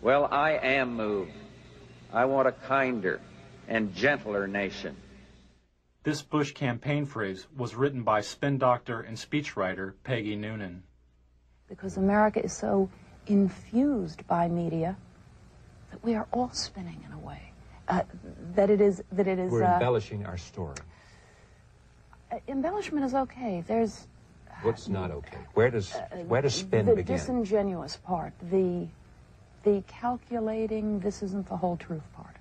Well, I am moved. I want a kinder and gentler nation. This Bush campaign phrase was written by spin doctor and speechwriter Peggy Noonan. Because America is so infused by media that we are all spinning in a way. We're embellishing our story. Embellishment is okay. There's... What's not okay? Where does spin begin? begin? The disingenuous part, the calculating, this isn't the whole truth part.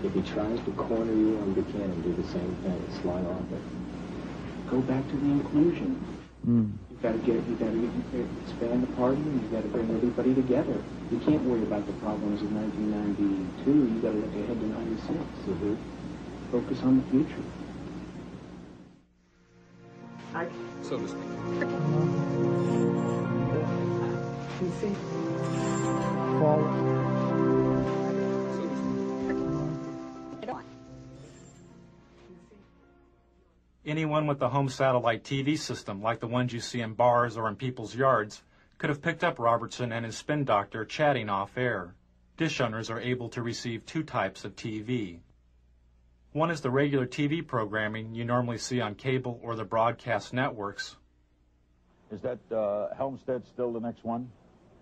If he tries to corner you on Buchanan, do the same thing, slide off it. Go back to the inclusion. You gotta expand the party, and you gotta bring everybody together. You can't worry about the problems of 1992. You gotta look ahead to 96. Focus on the future. So to speak. PC. Anyone with a home satellite TV system, like the ones you see in bars or in people's yards, could have picked up Robertson and his spin doctor chatting off-air. Dish owners are able to receive two types of TV. One is the regular TV programming you normally see on cable or the broadcast networks. Is that Helmstead still the next one?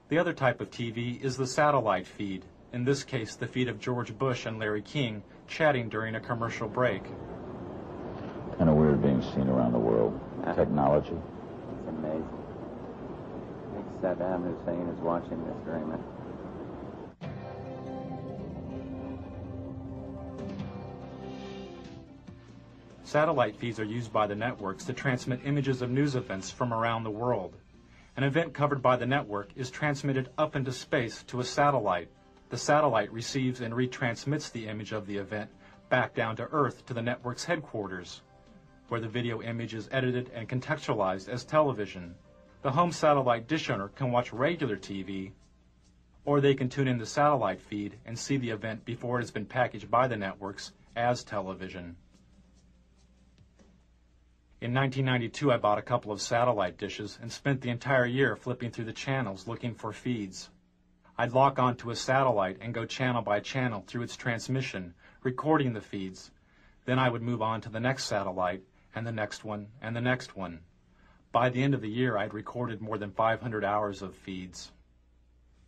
The other type of TV is the satellite feed, in this case the feed of George Bush and Larry King chatting during a commercial break. Kind of weird being seen around the world. Technology. It's amazing. I think Saddam Hussein is watching this very much. Satellite feeds are used by the networks to transmit images of news events from around the world. An event covered by the network is transmitted up into space to a satellite. The satellite receives and retransmits the image of the event back down to Earth to the network's headquarters, where the video image is edited and contextualized as television. The home satellite dish owner can watch regular TV, or they can tune in the satellite feed and see the event before it has been packaged by the networks as television. In 1992, I bought a couple of satellite dishes and spent the entire year flipping through the channels looking for feeds. I'd lock onto a satellite and go channel by channel through its transmission, recording the feeds. Then I would move on to the next satellite, and the next one, and the next one. By the end of the year, I'd recorded more than 500 hours of feeds.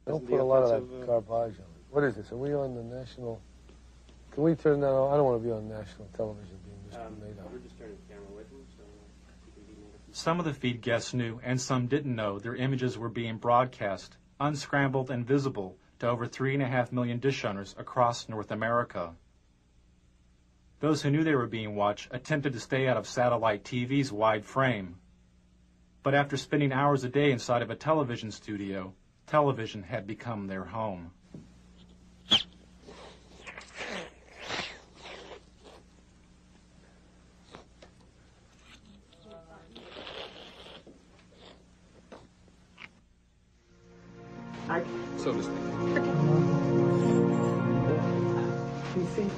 Don't put a lot of that garbage on it. What is this? Are we on the national... Can we turn that on? I don't want to be on national television being discriminated on. We're just turning the camera away from him, so you can be more... Some of the feed guests knew, and some didn't know, their images were being broadcast, unscrambled and visible, to over 3.5 million dish owners across North America. Those who knew they were being watched attempted to stay out of satellite TV's wide frame. But after spending hours a day inside of a television studio, television had become their home. So to speak. PC.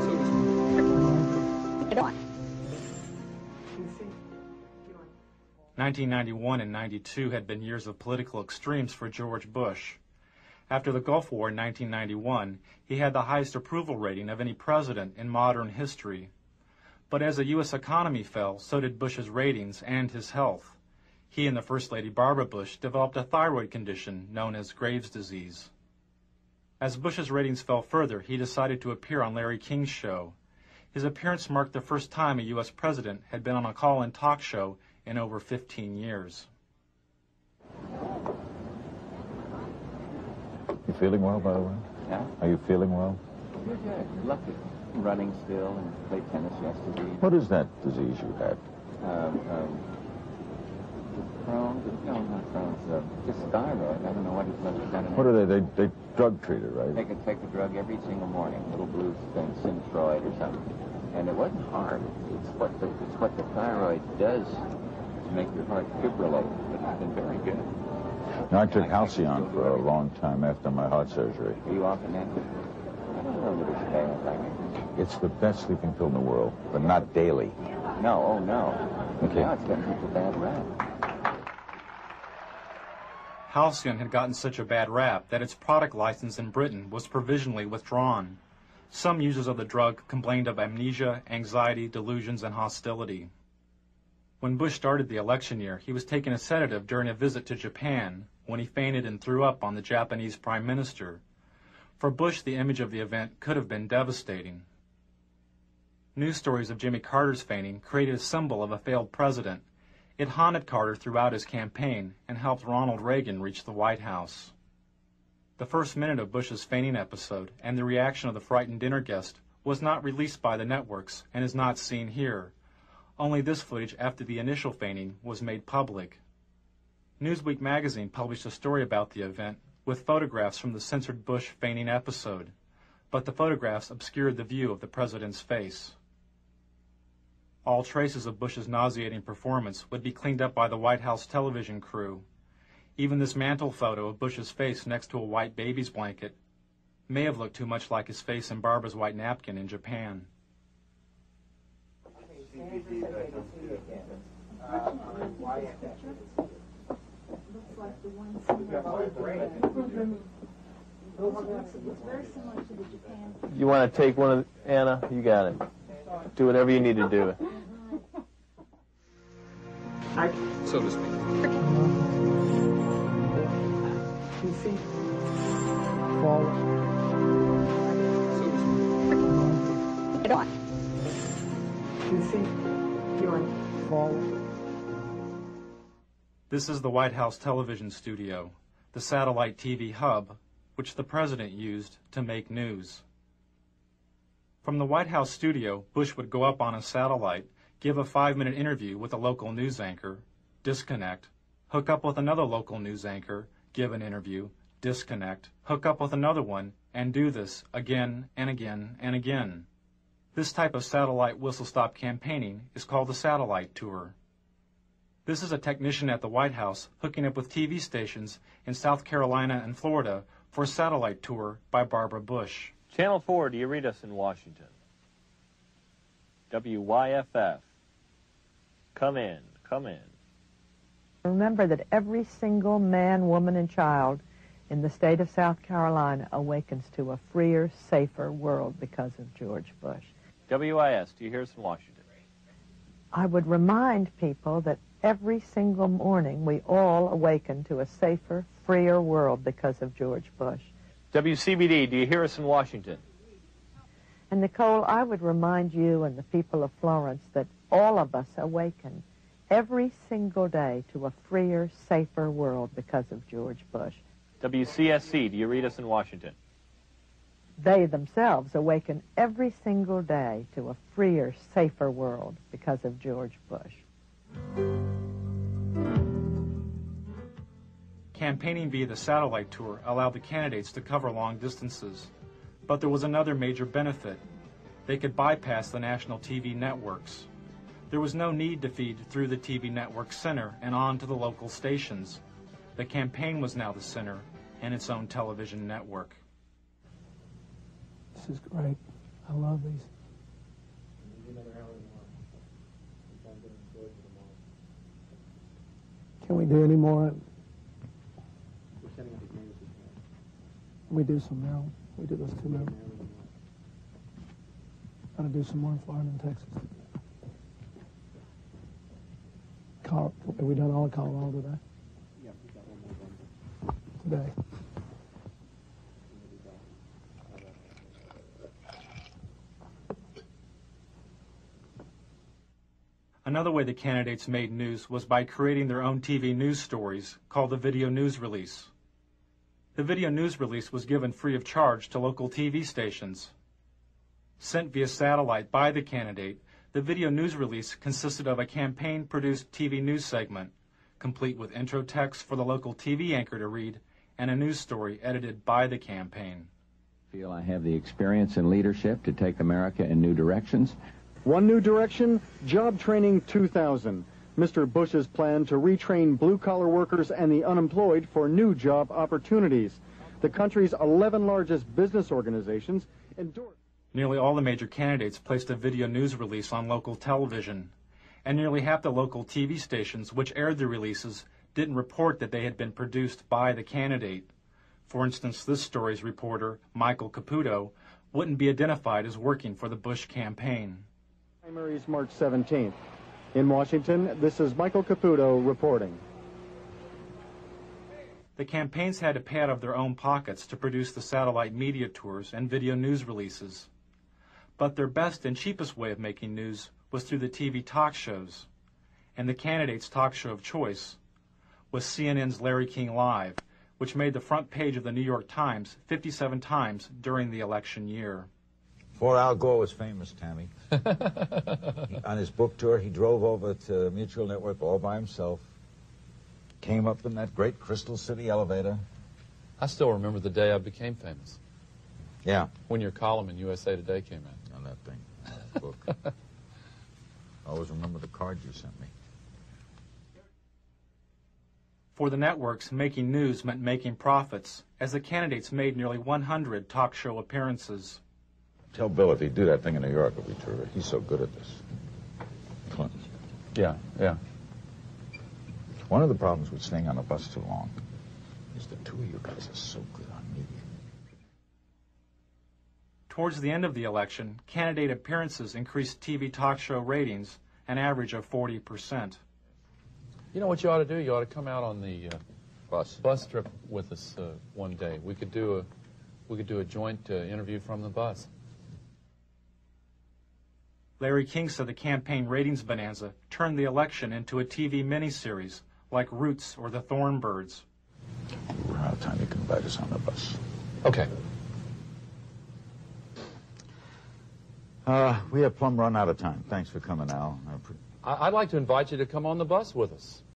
So to speak. 1991 and 92 had been years of political extremes for George Bush. After the Gulf War in 1991, he had the highest approval rating of any president in modern history. But as the U.S. economy fell, so did Bush's ratings and his health. He and the First Lady Barbara Bush developed a thyroid condition known as Graves' disease. As Bush's ratings fell further, he decided to appear on Larry King's show. His appearance marked the first time a U.S. president had been on a call-in talk show in over 15 years. You feeling well, by the way? Yeah? Are you feeling well? You're good. Lucky. I'm running still and played tennis yesterday. What is that disease you had? Crohn's, no, not Crohn's, just thyroid. I don't know what it's done. What are they drug treated, right? They could take a drug every single morning, little blue thing, Synthroid or something. And it wasn't hard. It's what the thyroid does to make your heart fibrillate. But it's been very good. Now, I took Halcyon for a long time after my heart surgery. Are you often at it? I don't know that it's bad. I mean, It's the best sleeping pill in the world, but not daily. no, oh no. Okay. Now it's getting such a bad rap. Halcyon had gotten such a bad rap that its product license in Britain was provisionally withdrawn. Some users of the drug complained of amnesia, anxiety, delusions, and hostility. When Bush started the election year, he was taking a sedative during a visit to Japan when he fainted and threw up on the Japanese prime minister. For Bush, the image of the event could have been devastating. News stories of Jimmy Carter's fainting created a symbol of a failed president. It haunted Carter throughout his campaign and helped Ronald Reagan reach the White House. The first minute of Bush's fainting episode and the reaction of the frightened dinner guest was not released by the networks and is not seen here. Only this footage after the initial fainting was made public. Newsweek magazine published a story about the event with photographs from the censored Bush fainting episode, but the photographs obscured the view of the president's face. All traces of Bush's nauseating performance would be cleaned up by the White House television crew. Even this mantle photo of Bush's face next to a white baby's blanket may have looked too much like his face in Barbara's white napkin in Japan. You want to take one of Anna? You got it. Do whatever you need to do. So to speak. You see, forward. So to speak. Get on. You see, you're forward. This is the White House television studio, the satellite TV hub, which the president used to make news. From the White House studio, Bush would go up on a satellite, give a 5-minute interview with a local news anchor, disconnect, hook up with another local news anchor, give an interview, disconnect, hook up with another one, and do this again and again and again. This type of satellite whistle-stop campaigning is called the satellite tour. This is a technician at the White House hooking up with TV stations in South Carolina and Florida for a satellite tour by Barbara Bush. Channel 4, do you read us in Washington? WYFF. Come in, come in. Remember that every single man, woman, and child in the state of South Carolina awakens to a freer, safer world because of George Bush. WIS, do you hear us in Washington? I would remind people that every single morning we all awaken to a safer, freer world because of George Bush. WCBD, do you hear us in Washington? And Nicole, I would remind you and the people of Florence that all of us awaken every single day to a freer, safer world because of George Bush. WCSC, do you read us in Washington? They themselves awaken every single day to a freer, safer world because of George Bush. Campaigning via the satellite tour allowed the candidates to cover long distances. But there was another major benefit. They could bypass the national TV networks. There was no need to feed through the TV network center and on to the local stations. The campaign was now the center and its own television network. This is great. I love these. Can we do any more? We do some now. We do those 2 now. Got to do some more in Florida and Texas. Have we done all of Colorado today? Yeah, we've got one more done. Today. Another way the candidates made news was by creating their own TV news stories called the video news release. The video news release was given free of charge to local TV stations. Sent via satellite by the candidate, the video news release consisted of a campaign-produced TV news segment, complete with intro text for the local TV anchor to read, and a news story edited by the campaign. I feel I have the experience and leadership to take America in new directions. One new direction, Job Training 2000. Mr. Bush's plan to retrain blue-collar workers and the unemployed for new job opportunities. The country's 11 largest business organizations endorsed. Nearly all the major candidates placed a video news release on local television, and nearly half the local TV stations which aired the releases didn't report that they had been produced by the candidate. For instance, this story's reporter, Michael Caputo, wouldn't be identified as working for the Bush campaign. Primaries March 17th. In Washington, this is Michael Caputo reporting. The campaigns had to pay out of their own pockets to produce the satellite media tours and video news releases. But their best and cheapest way of making news was through the TV talk shows. And the candidate's talk show of choice was CNN's Larry King Live, which made the front page of the New York Times 57 times during the election year. Before Al Gore was famous, Tammy, on his book tour, he drove over to Mutual Network all by himself, came up in that great Crystal City elevator. I still remember the day I became famous. Yeah. When your column in USA Today came out. On that thing, on that book. I always remember the card you sent me. For the networks, making news meant making profits, as the candidates made nearly 100 talk show appearances. Tell Bill if he'd do that thing in New York, it'd be terrific. He's so good at this. Clinton. Yeah, yeah. One of the problems with staying on the bus too long is the two of you guys are so good on media. Towards the end of the election, candidate appearances increased TV talk show ratings an average of 40%. You know what you ought to do? You ought to come out on the bus trip with us one day. We could do a joint interview from the bus. Larry King said the campaign ratings bonanza turned the election into a TV miniseries like Roots or The Thornbirds. We're out of time. You can invite us on the bus. Okay. We have plumb run out of time. Thanks for coming, Al. I'd like to invite you to come on the bus with us.